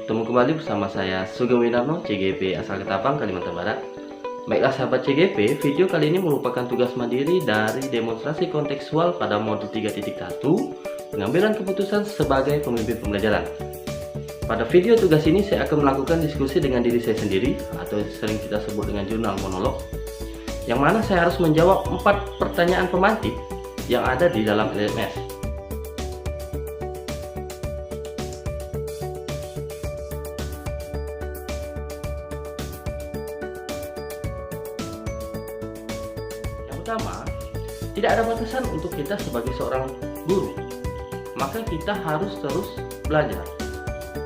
Bertemu kembali bersama saya Sugeng Winarno, CGP asal Ketapang, Kalimantan Barat. Baiklah sahabat CGP, video kali ini merupakan tugas mandiri dari demonstrasi kontekstual pada modul 3.1, pengambilan keputusan sebagai pemimpin pembelajaran. Pada video tugas ini saya akan melakukan diskusi dengan diri saya sendiri, atau sering kita sebut dengan jurnal monolog, yang mana saya harus menjawab 4 pertanyaan pemantik yang ada di dalam LMS. Pertama, tidak ada batasan untuk kita sebagai seorang guru, maka kita harus terus belajar.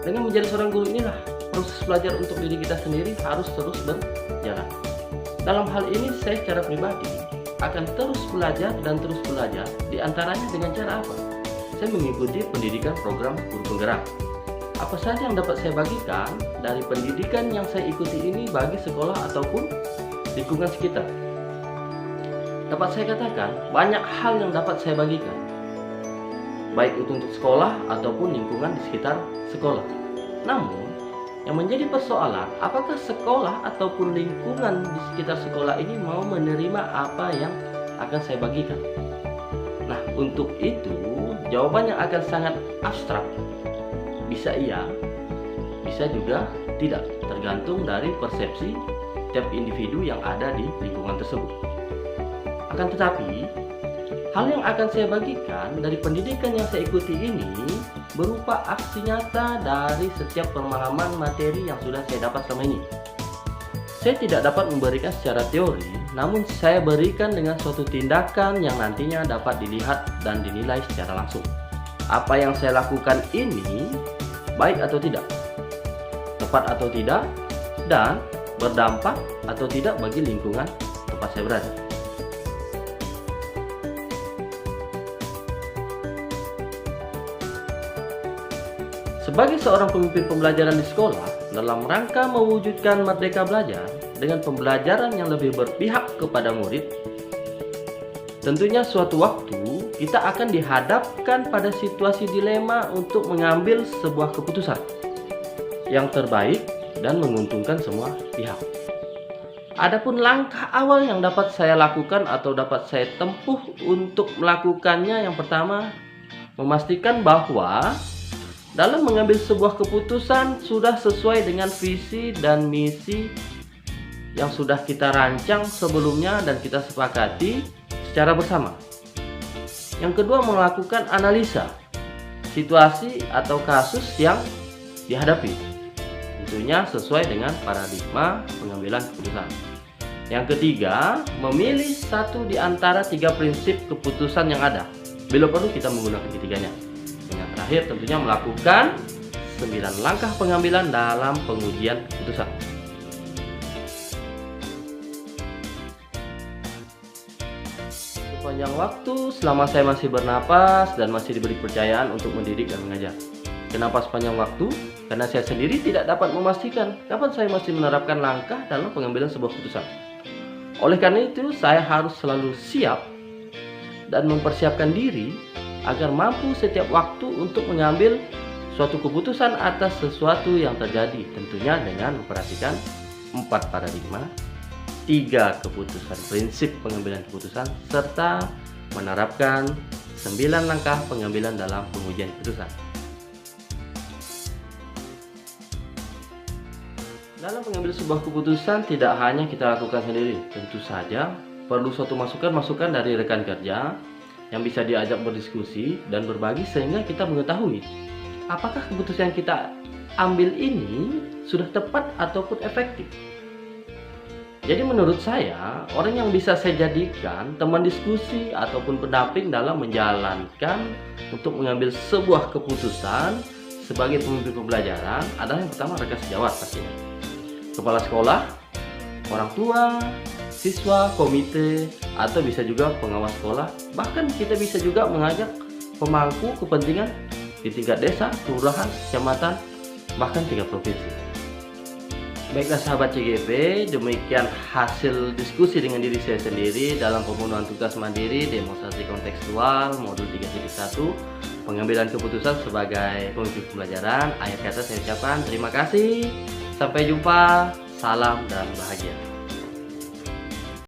Dengan menjadi seorang guru inilah proses belajar untuk diri kita sendiri harus terus berjalan. Dalam hal ini saya secara pribadi akan terus belajar dan terus belajar, diantaranya dengan cara apa? Saya mengikuti pendidikan program guru penggerak. Apa saja yang dapat saya bagikan dari pendidikan yang saya ikuti ini bagi sekolah ataupun lingkungan sekitar? Dapat saya katakan, banyak hal yang dapat saya bagikan, baik itu untuk sekolah ataupun lingkungan di sekitar sekolah. Namun, yang menjadi persoalan, apakah sekolah ataupun lingkungan di sekitar sekolah ini mau menerima apa yang akan saya bagikan? Nah, untuk itu, jawabannya akan sangat abstrak. Bisa iya, bisa juga tidak, tergantung dari persepsi setiap individu yang ada di lingkungan tersebut. Akan tetapi, hal yang akan saya bagikan dari pendidikan yang saya ikuti ini berupa aksi nyata dari setiap pemahaman materi yang sudah saya dapat selama ini. Saya tidak dapat memberikan secara teori, namun saya berikan dengan suatu tindakan yang nantinya dapat dilihat dan dinilai secara langsung. Apa yang saya lakukan ini baik atau tidak, tepat atau tidak, dan berdampak atau tidak bagi lingkungan tempat saya berada. Sebagai seorang pemimpin pembelajaran di sekolah, dalam rangka mewujudkan merdeka belajar dengan pembelajaran yang lebih berpihak kepada murid, tentunya suatu waktu kita akan dihadapkan pada situasi dilema untuk mengambil sebuah keputusan yang terbaik dan menguntungkan semua pihak. Adapun langkah awal yang dapat saya lakukan atau dapat saya tempuh untuk melakukannya, yang pertama, memastikan bahwa dalam mengambil sebuah keputusan sudah sesuai dengan visi dan misi yang sudah kita rancang sebelumnya dan kita sepakati secara bersama. Yang kedua, melakukan analisa situasi atau kasus yang dihadapi, tentunya sesuai dengan paradigma pengambilan keputusan. Yang ketiga, memilih satu di antara 3 prinsip keputusan yang ada. Bila perlu kita menggunakan ketiganya. Yang terakhir, tentunya melakukan 9 langkah pengambilan dalam pengujian keputusan. Sepanjang waktu selama saya masih bernapas dan masih diberi kepercayaan untuk mendidik dan mengajar. Kenapa sepanjang waktu? Karena saya sendiri tidak dapat memastikan kapan saya masih menerapkan langkah dalam pengambilan sebuah keputusan. Oleh karena itu, saya harus selalu siap dan mempersiapkan diri agar mampu setiap waktu untuk mengambil suatu keputusan atas sesuatu yang terjadi, tentunya dengan memperhatikan 4 paradigma, 3 keputusan prinsip pengambilan keputusan, serta menerapkan 9 langkah pengambilan dalam pengujian keputusan. Dalam mengambil sebuah keputusan tidak hanya kita lakukan sendiri, tentu saja perlu suatu masukan-masukan dari rekan kerja yang bisa diajak berdiskusi dan berbagi sehingga kita mengetahui apakah keputusan yang kita ambil ini sudah tepat ataupun efektif. Jadi menurut saya, orang yang bisa saya jadikan teman diskusi ataupun pendamping dalam menjalankan untuk mengambil sebuah keputusan sebagai pemimpin pembelajaran adalah yang pertama rekan sejawat pastinya. Kepala sekolah, orang tua, siswa, komite, atau bisa juga pengawas sekolah. Bahkan kita bisa juga mengajak pemangku kepentingan di tingkat desa, kelurahan, kecamatan, bahkan tingkat provinsi. Baiklah sahabat CGP, demikian hasil diskusi dengan diri saya sendiri dalam pemenuhan tugas mandiri demonstrasi kontekstual modul 3.1 pengambilan keputusan sebagai pemimpin pembelajaran. Akhir kata saya ucapkan terima kasih. Sampai jumpa. Salam dan bahagia.